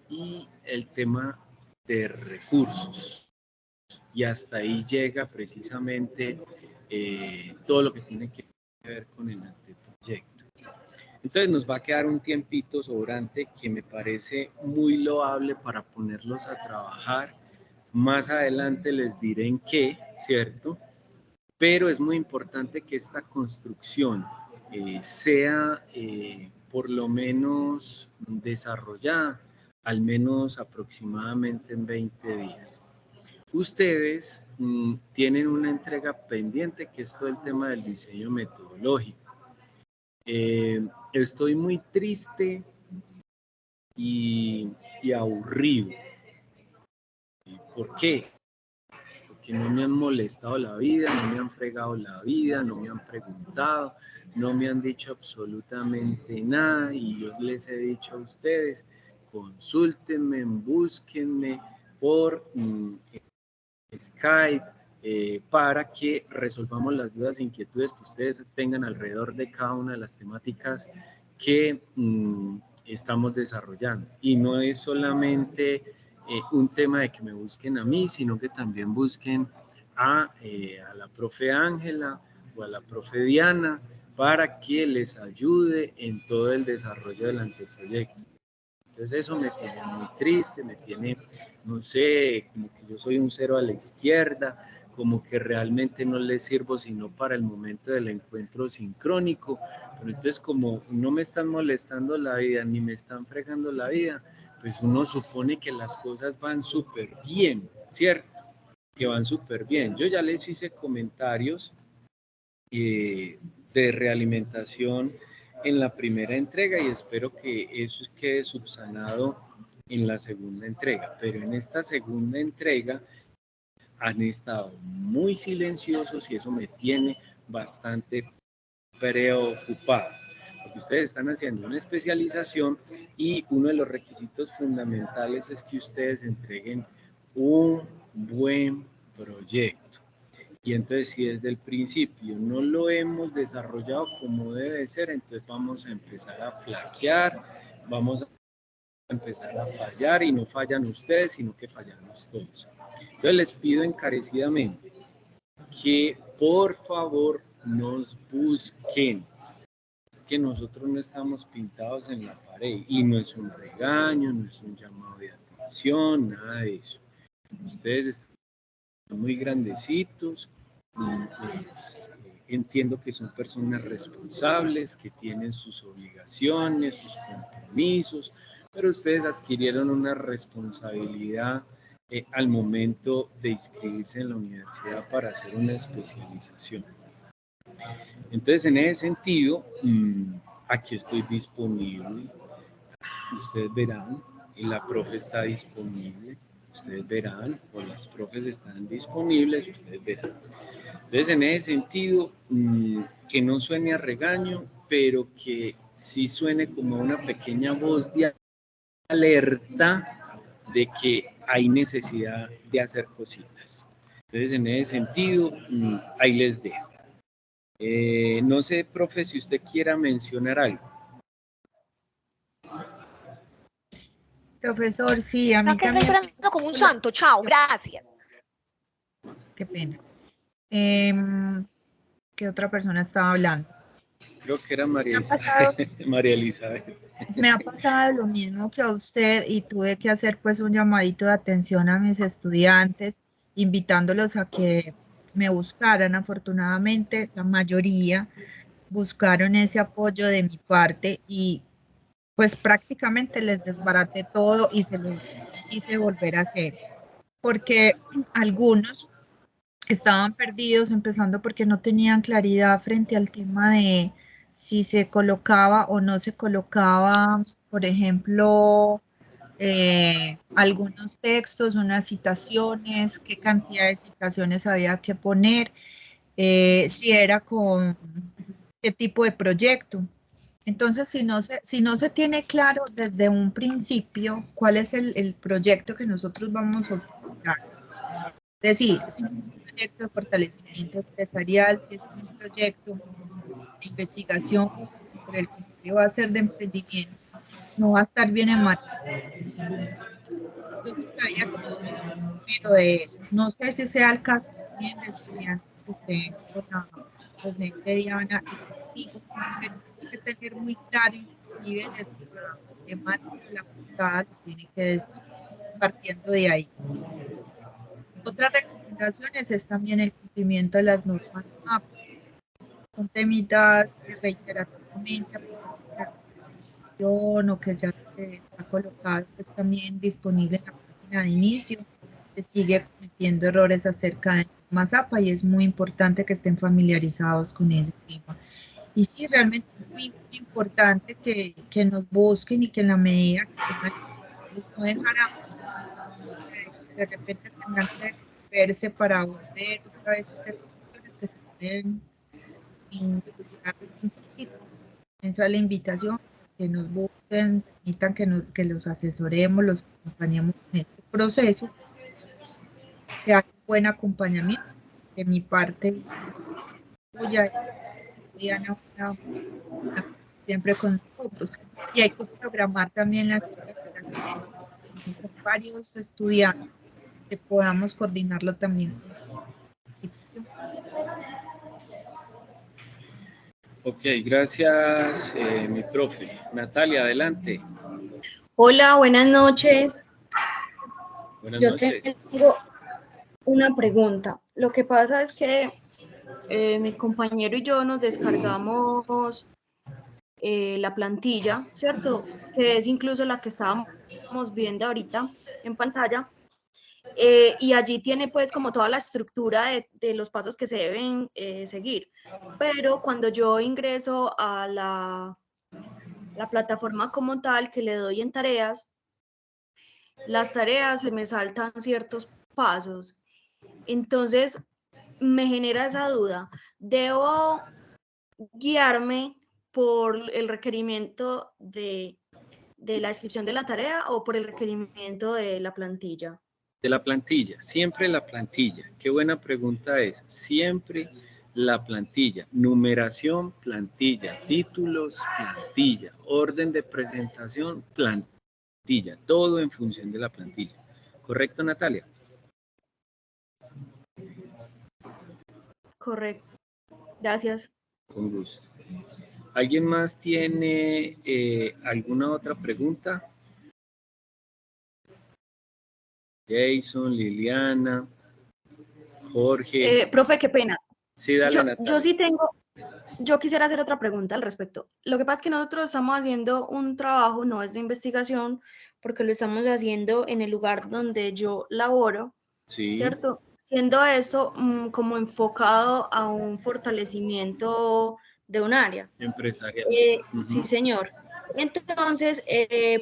y el tema de recursos. Y hasta ahí llega precisamente todo lo que tiene que ver con el anteproyecto. Entonces nos va a quedar un tiempito sobrante que me parece muy loable para ponerlos a trabajar. Más adelante les diré en qué, ¿cierto? Pero es muy importante que esta construcción sea por lo menos desarrollada, al menos aproximadamente en 20 días. Ustedes tienen una entrega pendiente que es todo el tema del diseño metodológico. Estoy muy triste y aburrido. ¿Por qué? Porque no me han molestado la vida, no me han fregado la vida, no me han preguntado, no me han dicho absolutamente nada y yo les he dicho a ustedes, consúltenme, búsquenme por Skype para que resolvamos las dudas e inquietudes que ustedes tengan alrededor de cada una de las temáticas que estamos desarrollando. Y no es solamente un tema de que me busquen a mí, sino que también busquen a la profe Ángela o a la profe Diana para que les ayude en todo el desarrollo del anteproyecto. Entonces eso me tiene muy triste, me tiene, no sé, como que yo soy un cero a la izquierda, como que realmente no les sirvo sino para el momento del encuentro sincrónico, pero entonces como no me están molestando la vida ni me están fregando la vida, pues uno supone que las cosas van súper bien, ¿cierto? Que van súper bien. Yo ya les hice comentarios de realimentación en la primera entrega y espero que eso quede subsanado en la segunda entrega. Pero en esta segunda entrega han estado muy silenciosos y eso me tiene bastante preocupado. Porque ustedes están haciendo una especialización y uno de los requisitos fundamentales es que ustedes entreguen un buen proyecto. Y entonces si desde el principio no lo hemos desarrollado como debe ser, entonces vamos a empezar a flaquear, vamos a empezar a fallar y no fallan ustedes, sino que fallamos todos. Entonces les pido encarecidamente que por favor nos busquen. Es que nosotros no estamos pintados en la pared y no es un regaño, no es un llamado de atención, nada de eso. Ustedes están muy grandecitos. Pues, entiendo que son personas responsables, que tienen sus obligaciones, sus compromisos, pero ustedes adquirieron una responsabilidad al momento de inscribirse en la universidad para hacer una especialización. Entonces, en ese sentido, aquí estoy disponible. Ustedes verán, y la profe está disponible. Ustedes verán, o las profes están disponibles, ustedes verán. Entonces, en ese sentido, que no suene a regaño, pero que sí suene como una pequeña voz de alerta de que hay necesidad de hacer cositas. Entonces, en ese sentido, ahí les dejo. No sé, profe, si usted quiera mencionar algo. Profesor, sí, a mí No, que también. estoy esperando como un santo. Chao, gracias. Qué pena. ¿Qué otra persona estaba hablando? Creo que era María Me ha pasado, Isabel. María Elizabeth. me ha pasado lo mismo que a usted y tuve que hacer pues un llamadito de atención a mis estudiantes, invitándolos a que me buscaran. Afortunadamente, la mayoría buscaron ese apoyo de mi parte y pues prácticamente les desbaraté todo y se los hice volver a hacer, porque algunos estaban perdidos, empezando porque no tenían claridad frente al tema de si se colocaba o no se colocaba, por ejemplo, algunos textos, unas citaciones, qué cantidad de citaciones había que poner, si era con qué tipo de proyecto. Entonces, si no se tiene claro desde un principio cuál es el proyecto que nosotros vamos a utilizar, es decir, si es un proyecto de fortalecimiento empresarial, si es un proyecto de investigación, si por el contrario va a ser de emprendimiento, no va a estar bien enmarcado. Entonces, sabía que primero de eso. No sé si sea el caso también de estudiantes que estén con la docente Diana y contigo, pero tiene que tener muy claro, inclusive desde la temática de la portada, lo tiene que decir, partiendo de ahí. Otras recomendaciones es también el cumplimiento de las normas MAP. Son temitas que reiterativamente, a pesar de la repetición o que ya está colocado, pues también disponible en la página de inicio, se sigue cometiendo errores acerca de normas APA y es muy importante que estén familiarizados con ese tema. Y sí, realmente es muy importante que nos busquen y que en la medida que tengan, pues no dejarán, de repente tendrán que verse para volver otra vez a hacer funciones que se pueden iniciar desde un principio. Esa es la invitación, que nos busquen, permitan que los asesoremos, los acompañemos en este proceso, que haya un buen acompañamiento de mi parte y tuya, Diana, siempre con nosotros. Y hay que programar también las citas para que con varios estudiantes que podamos coordinarlo también con participación. Ok, gracias, mi profe. Natalia, adelante. Hola, buenas noches. Buenas Yo noches. tengo una pregunta. Lo que pasa es que mi compañero y yo nos descargamos la plantilla, ¿cierto? Que es incluso la que estábamos viendo ahorita en pantalla. Y allí tiene pues como toda la estructura de los pasos que se deben seguir. Pero cuando yo ingreso a la plataforma como tal, que le doy en tareas, las tareas se me saltan ciertos pasos. Entonces, me genera esa duda. ¿Debo guiarme por el requerimiento de la descripción de la tarea o por el requerimiento de la plantilla? De la plantilla, siempre la plantilla. Qué buena pregunta es. Siempre la plantilla. Numeración, plantilla. Títulos, plantilla. Orden de presentación, plantilla. Todo en función de la plantilla. ¿Correcto, Natalia? Correcto. Gracias. Con gusto. ¿Alguien más tiene alguna otra pregunta? Jason, Liliana, Jorge. Profe, qué pena. Sí, dale, Natalia. Yo sí tengo, yo quisiera hacer otra pregunta al respecto. Lo que pasa es que nosotros estamos haciendo un trabajo, no es de investigación, porque lo estamos haciendo en el lugar donde yo laboro, Sí, ¿cierto? Siendo eso como enfocado a un fortalecimiento de un área. empresarial. Sí, señor. Entonces,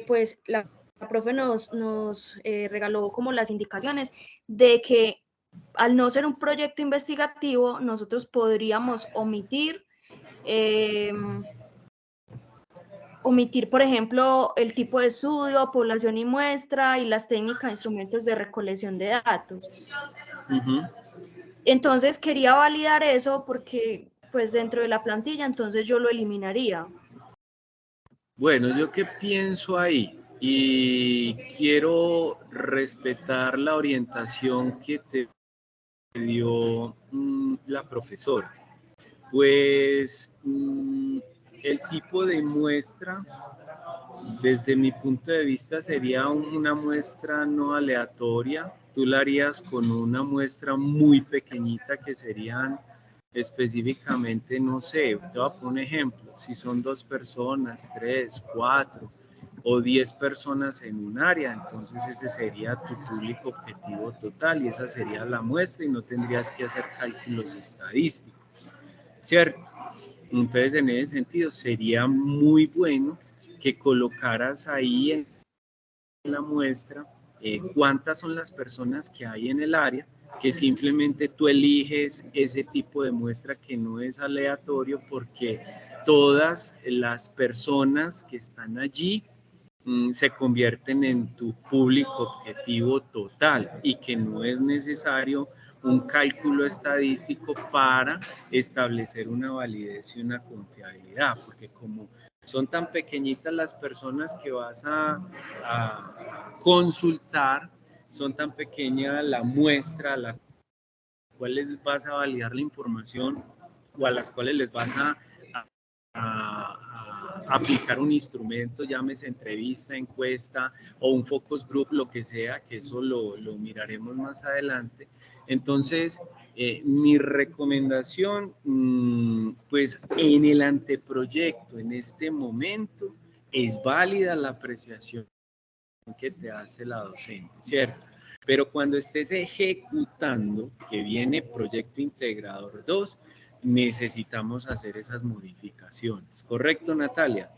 pues la profe nos regaló como las indicaciones de que al no ser un proyecto investigativo, nosotros podríamos omitir, por ejemplo, el tipo de estudio, población y muestra y las técnicas e instrumentos de recolección de datos. Entonces, quería validar eso porque, pues, dentro de la plantilla, entonces yo lo eliminaría. Bueno, yo qué pienso ahí y quiero respetar la orientación que te dio la profesora. Pues el tipo de muestra, desde mi punto de vista, sería una muestra no aleatoria. Tú la harías con una muestra muy pequeñita que serían específicamente, no sé, te voy a poner un ejemplo, si son 2 personas, 3, 4 o 10 personas en un área, entonces ese sería tu público objetivo total y esa sería la muestra y no tendrías que hacer cálculos estadísticos, ¿cierto? Entonces, en ese sentido, sería muy bueno que colocaras ahí en la muestra cuántas son las personas que hay en el área, que simplemente tú eliges ese tipo de muestra que no es aleatorio porque todas las personas que están allí se convierten en tu público objetivo total y que no es necesario un cálculo estadístico para establecer una validez y una confiabilidad, porque como son tan pequeñitas las personas que vas a consultar, son tan pequeña la muestra a la cual les vas a validar la información o a las cuales les vas a aplicar un instrumento, llámese entrevista, encuesta o un focus group, lo que sea, que eso lo miraremos más adelante. Entonces, mi recomendación, pues en el anteproyecto, en este momento, es válida la apreciación que te hace la docente, ¿cierto? Pero cuando estés ejecutando, que viene Proyecto Integrador 2, necesitamos hacer esas modificaciones. ¿Correcto, Natalia?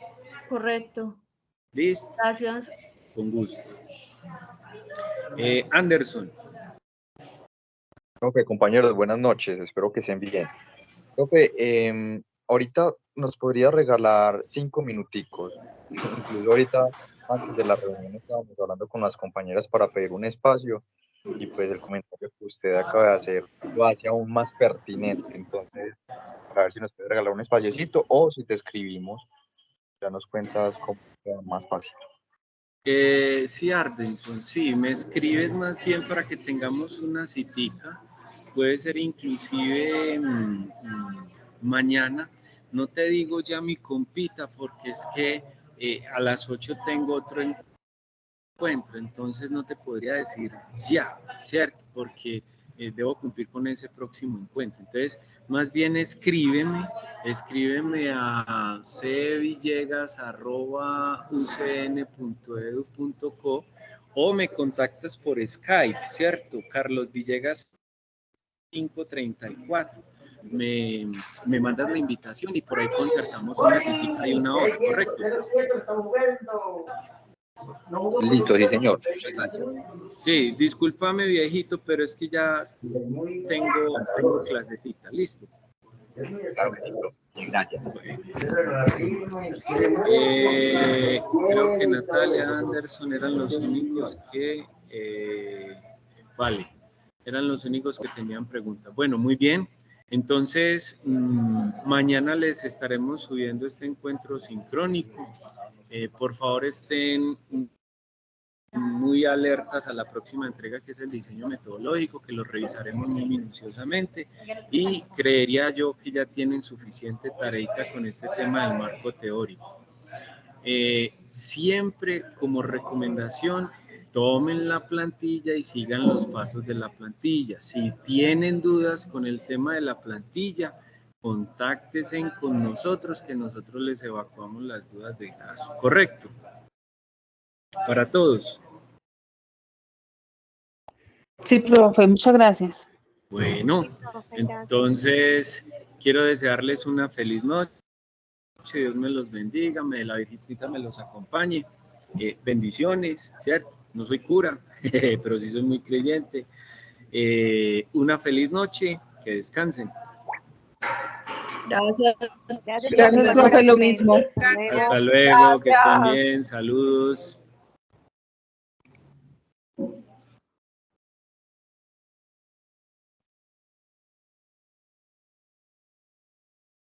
Correcto. ¿Listo? Gracias. Con gusto. Anderson. Profe, compañeros, buenas noches, espero que estén bien. Profe, ahorita nos podría regalar 5 minuticos. Incluso ahorita, antes de la reunión, estábamos hablando con las compañeras para pedir un espacio y pues el comentario que usted acaba de hacer lo hace aún más pertinente. Entonces, para ver si nos puede regalar un espaciocito o si te escribimos, ya nos cuentas cómo sea más fácil. Sí, Ardenson, sí, me escribes más bien para que tengamos una citica. Puede ser inclusive mañana. No te digo ya mi compita porque es que a las 8 tengo otro encuentro, entonces no te podría decir ya, ¿cierto? Porque debo cumplir con ese próximo encuentro. Entonces, más bien escríbeme a cvillegas@ucn.edu.co o me contactas por Skype, ¿cierto? Carlos Villegas 534. Me mandas la invitación y por ahí concertamos una cita y una hora, ¿correcto? Listo, sí, señor. Sí, discúlpame, viejito, pero es que ya tengo clasecita. ¿Listo? Claro que sí, profe. Gracias. Creo que Natalia, Anderson eran los únicos que... vale, eran los únicos que tenían preguntas. Bueno, muy bien. Entonces, mañana les estaremos subiendo este encuentro sincrónico. Por favor, estén muy alertas a la próxima entrega, que es el diseño metodológico, que lo revisaremos muy minuciosamente, y creería yo que ya tienen suficiente tareita con este tema del marco teórico. Siempre como recomendación, tomen la plantilla y sigan los pasos de la plantilla. Si tienen dudas con el tema de la plantilla, contáctense con nosotros, que nosotros les evacuamos las dudas del caso. ¿Correcto? Para todos. Sí, profe, muchas gracias. Bueno, entonces quiero desearles una feliz noche. Dios me los bendiga, la Virgencita me los acompañe. Bendiciones, ¿cierto? No soy cura, pero sí soy muy creyente. Una feliz noche, que descansen. Gracias. Gracias, profe, lo mismo. Hasta luego, que estén bien, saludos.